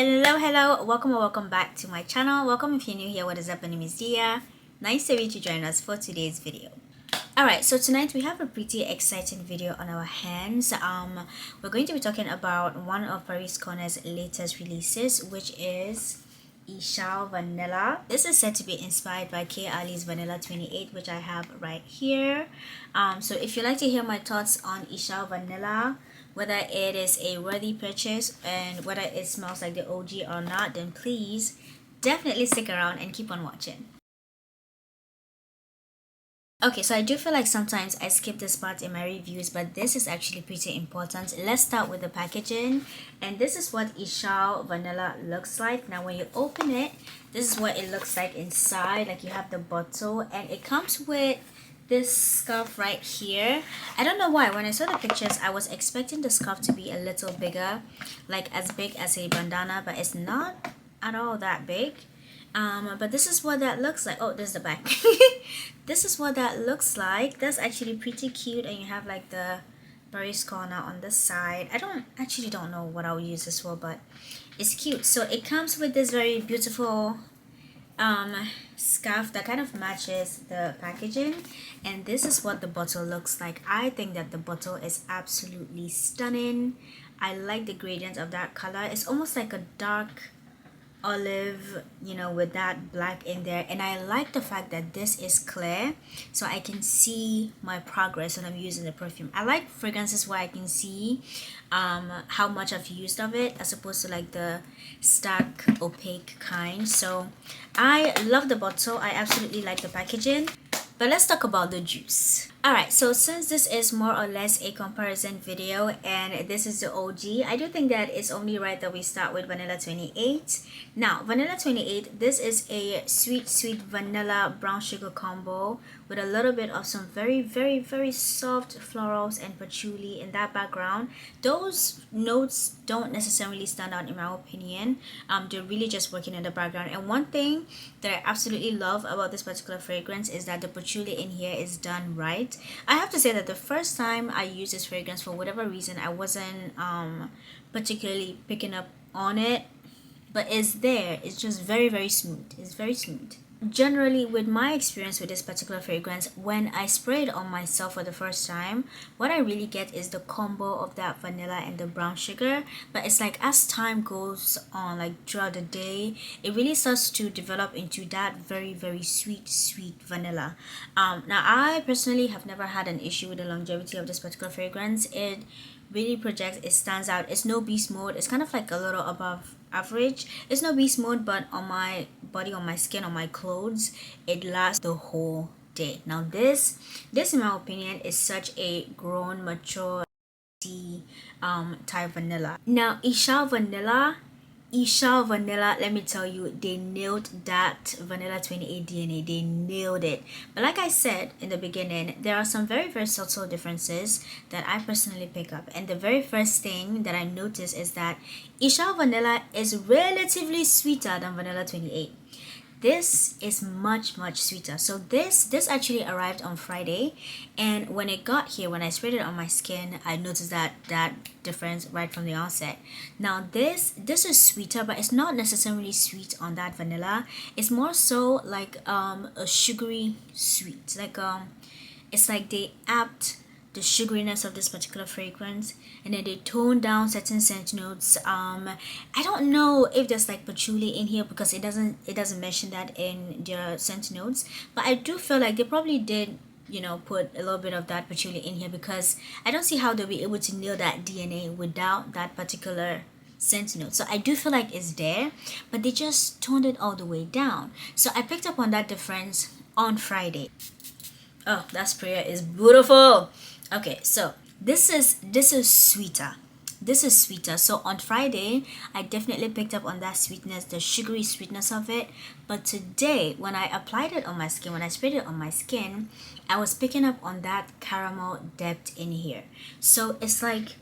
Hello, welcome or welcome back to my channel. Welcome if you're new here. What is up? My name is Dia. Nice to meet you. Join us for today's video. Alright, so tonight we have a pretty exciting video on our hands. We're going to be talking about one of Paris Corner's latest releases, which is Eshal Vanilla. This is said to be inspired by K Ali's Vanilla 28, which I have right here. So if you'd like to hear my thoughts on Eshal Vanilla, whether it is a worthy purchase and whether it smells like the OG or not, then please definitely stick around and keep on watching. Okay, so I do feel like sometimes I skip this part in my reviews, but this is actually pretty important. Let's start with the packaging, and this is what Eshal Vanilla looks like. Now when you open it, this is what it looks like inside. Like, you have the bottle and it comes with this scarf right here. I don't know why, when I saw the pictures I was expecting the scarf to be a little bigger, like as big as a bandana, but it's not at all that big. But this is what that looks like. Oh, this is the back. This is what that looks like. That's actually pretty cute, and you have like the Paris Corner on the side. I don't know what I'll use this for, but it's cute. So it comes with this very beautiful scarf that kind of matches the packaging, and this is what the bottle looks like. I think that the bottle is absolutely stunning. I like the gradient of that color. It's almost like a dark olive, you know, with that black in there, and I like the fact that this is clear, so I can see my progress when I'm using the perfume. I like fragrances where I can see how much I've used of it, as opposed to like the stark opaque kind. So I love the bottle. I absolutely like the packaging. But let's talk about the juice. Alright, so since this is more or less a comparison video and this is the OG, I do think that it's only right that we start with Vanilla 28. Now, Vanilla 28, this is a sweet vanilla brown sugar combo with a little bit of some very soft florals and patchouli in that background. Those notes don't necessarily stand out in my opinion. They're really just working in the background. And one thing that I absolutely love about this particular fragrance is that the patchouli in here is done right. I have to say that the first time I used this fragrance, for whatever reason, I wasn't particularly picking up on it, but it's there. It's just very smooth. It's very smooth. Generally, with my experience with this particular fragrance, when I spray it on myself for the first time, what I really get is the combo of that vanilla and the brown sugar. But it's like as time goes on, like throughout the day, it really starts to develop into that very sweet vanilla. Now I personally have never had an issue with the longevity of this particular fragrance. It really projects, it stands out. It's no beast mode. It's kind of like a little above average. It's no beast mode, but on my body, on my skin, on my clothes, it lasts the whole day. Now this in my opinion is such a grown, mature type vanilla. Now Eshal Vanilla, let me tell you, they nailed that Vanilla 28 DNA. They nailed it. But like I said in the beginning, there are some very subtle differences that I personally pick up. And the very first thing that I notice is that Eshal Vanilla is relatively sweeter than Vanilla 28. This is much sweeter. So this actually arrived on Friday, and when it got here, when I sprayed it on my skin, I noticed that difference right from the onset. Now this is sweeter, but it's not necessarily sweet on that vanilla. It's more so like a sugary sweet. Like it's like they upped the sugariness of this particular fragrance, and then they tone down certain scent notes. I don't know if there's like patchouli in here, because it doesn't mention that in their scent notes, but I do feel like they probably did, you know, put a little bit of that patchouli in here, because I don't see how they'll be able to nail that DNA without that particular scent note. So I do feel like it's there, but they just toned it all the way down. So I picked up on that difference on Friday. Oh, that sprayer is beautiful. Okay, so this is sweeter. This is sweeter. So on Friday, I definitely picked up on that sweetness, the sugary sweetness of it. But today, when I applied it on my skin, when I sprayed it on my skin, I was picking up on that caramel depth in here. So it's like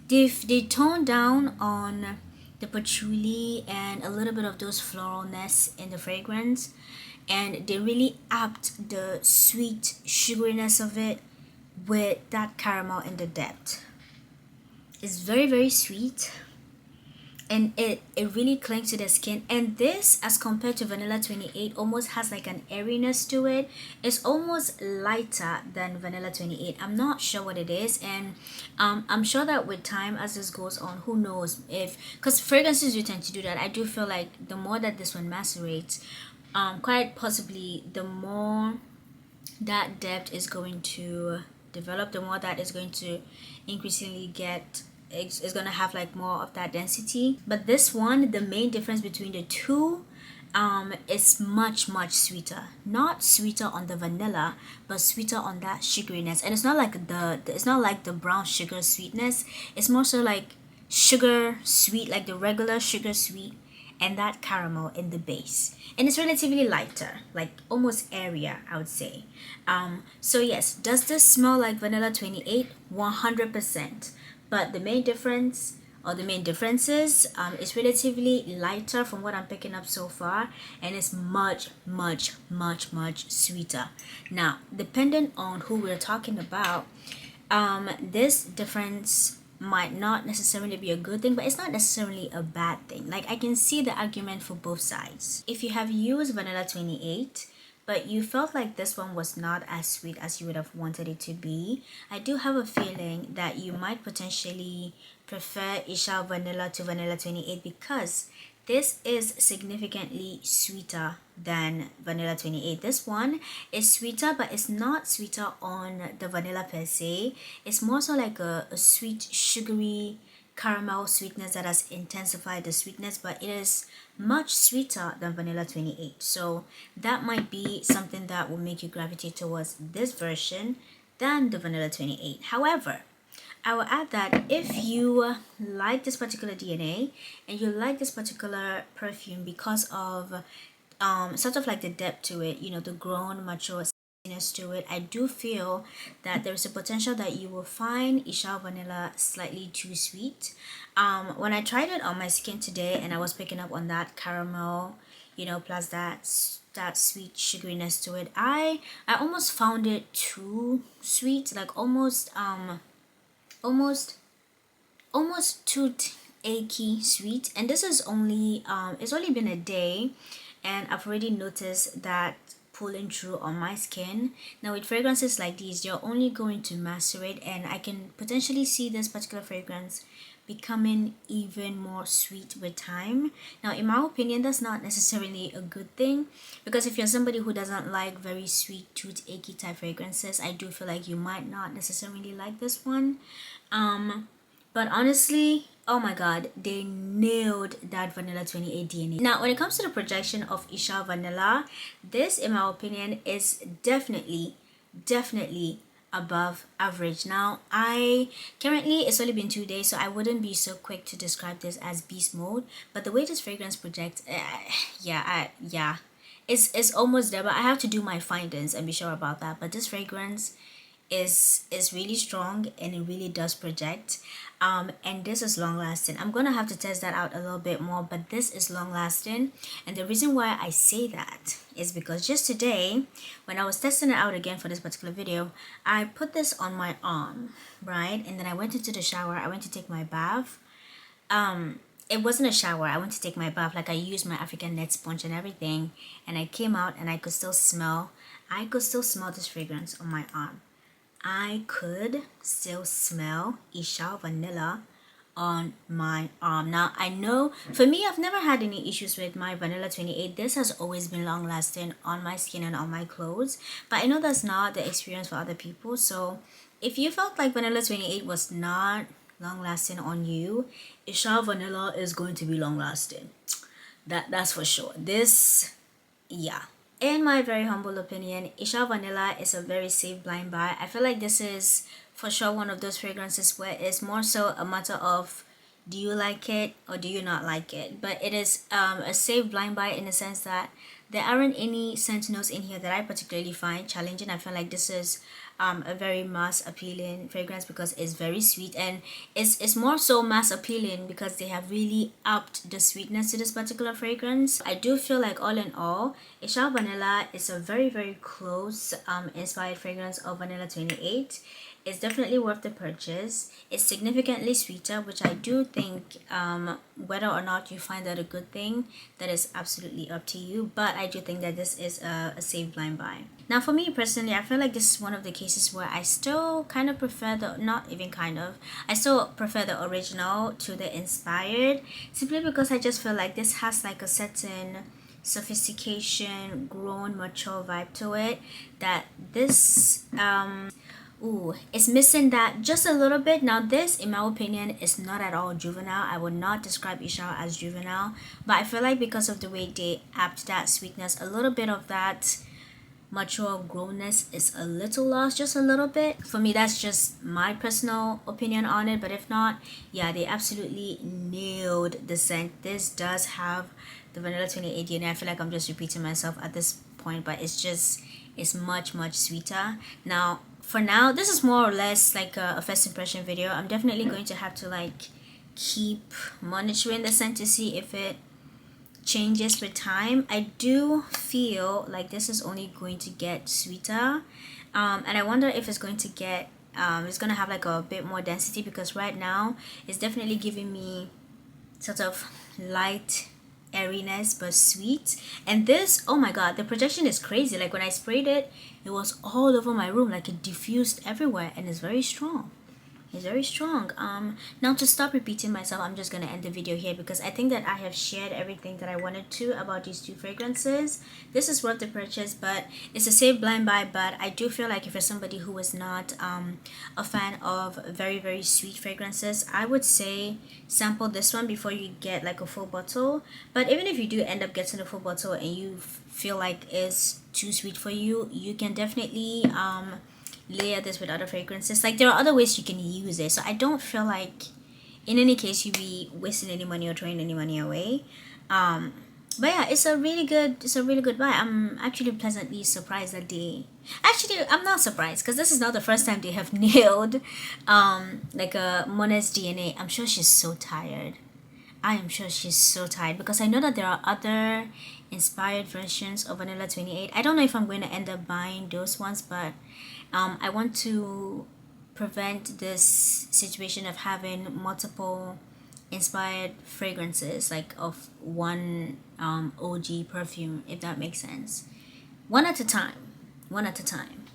they toned down on the patchouli and a little bit of those floralness in the fragrance, and they really upped the sweet sugariness of it with that caramel in the depth. It's very sweet. and it really clings to the skin. And this, as compared to Vanilla 28, almost has like an airiness to it. It's almost lighter than Vanilla 28. I'm not sure what it is, and I'm sure that with time, as this goes on, who knows, if, because fragrances do tend to do that. I do feel like the more that this one macerates, quite possibly the more that depth is going to develop, the more that is going to increasingly get, is going to have like more of that density. But this one, the main difference between the two, is much sweeter. Not sweeter on the vanilla, but sweeter on that sugariness. And it's not like it's not like the brown sugar sweetness. It's more so like sugar sweet, like the regular sugar sweet, and that caramel in the base. And it's relatively lighter, like almost airier, I would say. So yes, does this smell like Vanilla 28? 100%. But the main difference, or the main differences, is relatively lighter from what I'm picking up so far, and it's much sweeter. Now, depending on who we're talking about, this difference might not necessarily be a good thing, but it's not necessarily a bad thing. Like, I can see the argument for both sides. If you have used Vanilla 28 but you felt like this one was not as sweet as you would have wanted it to be, I do have a feeling that you might potentially prefer Eshal Vanilla to Vanilla 28, because this is significantly sweeter than Vanilla 28. This one is sweeter, but it's not sweeter on the vanilla per se. It's more so like a sweet, sugary caramel sweetness that has intensified the sweetness, but it is much sweeter than Vanilla 28. So that might be something that will make you gravitate towards this version than the Vanilla 28. However, I will add that if you like this particular DNA and you like this particular perfume because of sort of like the depth to it, you know, the grown, mature sweetness to it, I do feel that there's a potential that you will find Eshal Vanilla slightly too sweet. When I tried it on my skin today and I was picking up on that caramel, you know, plus that sweet sugariness to it, I almost found it too sweet, like almost too achy sweet. And this is only it's only been a day, and I've already noticed that pulling through on my skin. Now with fragrances like these, you're only going to macerate, and I can potentially see this particular fragrance becoming even more sweet with time. Now in my opinion, that's not necessarily a good thing, because if you're somebody who doesn't like very sweet, tooth achy type fragrances, I do feel like you might not necessarily like this one. But honestly, oh my god, they nailed that Vanilla 28 DNA. Now when it comes to the projection of Eshal Vanilla, this in my opinion is definitely above average. Now I currently, it's only been 2 days, so I wouldn't be so quick to describe this as beast mode, but the way this fragrance projects, yeah, it's almost there, but I have to do my findings and be sure about that. But this fragrance is really strong, and it really does project, and this is long lasting. I'm gonna have to test that out a little bit more, but this is long lasting. And the reason why I say that is because just today, when I was testing it out again for this particular video, I put this on my arm, right? And then I went into the shower, I went to take my bath. It wasn't a shower, I went to take my bath, like I used my African net sponge and everything, and I came out and I could still smell this fragrance on my arm. I could still smell Eshal Vanilla on my arm. Now I know for me, I've never had any issues with my Vanilla 28. This has always been long lasting on my skin and on my clothes, but I know that's not the experience for other people. So if you felt like Vanilla 28 was not long lasting on you, Eshal Vanilla is going to be long lasting. That's for sure. This, yeah. In my very humble opinion, Eshal Vanilla is a very safe blind buy. I feel like this is for sure one of those fragrances where it's more so a matter of, do you like it or do you not like it? But it is a safe blind buy in the sense that there aren't any scent notes in here that I particularly find challenging. I feel like this is a very mass appealing fragrance because it's very sweet, and it's more so mass appealing because they have really upped the sweetness to this particular fragrance. I do feel like all in all, Eshal Vanilla is a very close inspired fragrance of Vanilla 28. It's definitely worth the purchase. It's significantly sweeter, which I do think, whether or not you find that a good thing, that is absolutely up to you. But I do think that this is a safe blind buy. Now, for me personally, I feel like this is one of the cases where I still kind of prefer the, not even kind of, I still prefer the original to the inspired, simply because I just feel like this has like a certain sophistication, grown, mature vibe to it that this it's missing that just a little bit. Now this, in my opinion, is not at all juvenile. I would not describe Eshal as juvenile, but I feel like because of the way they upped that sweetness, a little bit of that mature grownness is a little lost, just a little bit. For me, that's just my personal opinion on it, but if not, yeah, they absolutely nailed the scent. This does have the vanilla 28 DNA. I feel like I'm just repeating myself at this point, but it's much sweeter. Now for now, this is more or less like a first impression video. I'm definitely going to have to like keep monitoring the scent to see if it changes with time. I do feel like this is only going to get sweeter, and I wonder if it's going to get it's gonna have like a bit more density, because right now it's definitely giving me sort of light airiness but sweet. And this, oh my god, the projection is crazy. Like when I sprayed it, it was all over my room, like it diffused everywhere, and it's very strong. It's very strong. Now to stop repeating myself, I'm just gonna end the video here, because I think that I have shared everything that I wanted to about these two fragrances. This is worth the purchase, but it's a safe blind buy. But I do feel like if you're somebody who is not a fan of very sweet fragrances, I would say sample this one before you get like a full bottle. But even if you do end up getting a full bottle and you feel like it's too sweet for you, you can definitely layer this with other fragrances. Like there are other ways you can use it, so I don't feel like in any case you'd be wasting any money or throwing any money away. But yeah, it's a really good buy. I'm actually pleasantly surprised that they actually, I'm not surprised, because this is not the first time they have nailed like a Monet's DNA. I'm sure she's so tired. I am sure she's so tired, because I know that there are other inspired versions of Vanilla 28. I don't know if I'm going to end up buying those ones, but I want to prevent this situation of having multiple inspired fragrances, like of one OG perfume, if that makes sense. One at a time.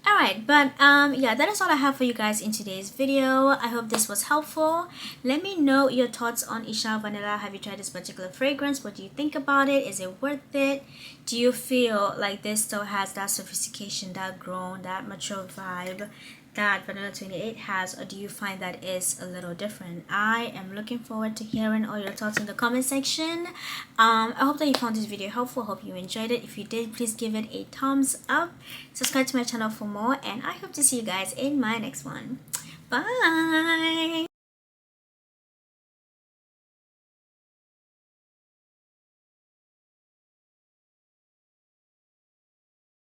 Alright, but yeah, that is all I have for you guys in today's video. I hope this was helpful. Let me know your thoughts on Eshal Vanilla. Have you tried this particular fragrance? What do you think about it? Is it worth it? Do you feel like this still has that sophistication, that grown, that mature vibe that Vanilla 28 has, or do you find that is a little different? I am looking forward to hearing all your thoughts in the comment section. I hope that you found this video helpful. Hope you enjoyed it. If you did, please give it a thumbs up, subscribe to my channel for more, and I hope to see you guys in my next one. Bye.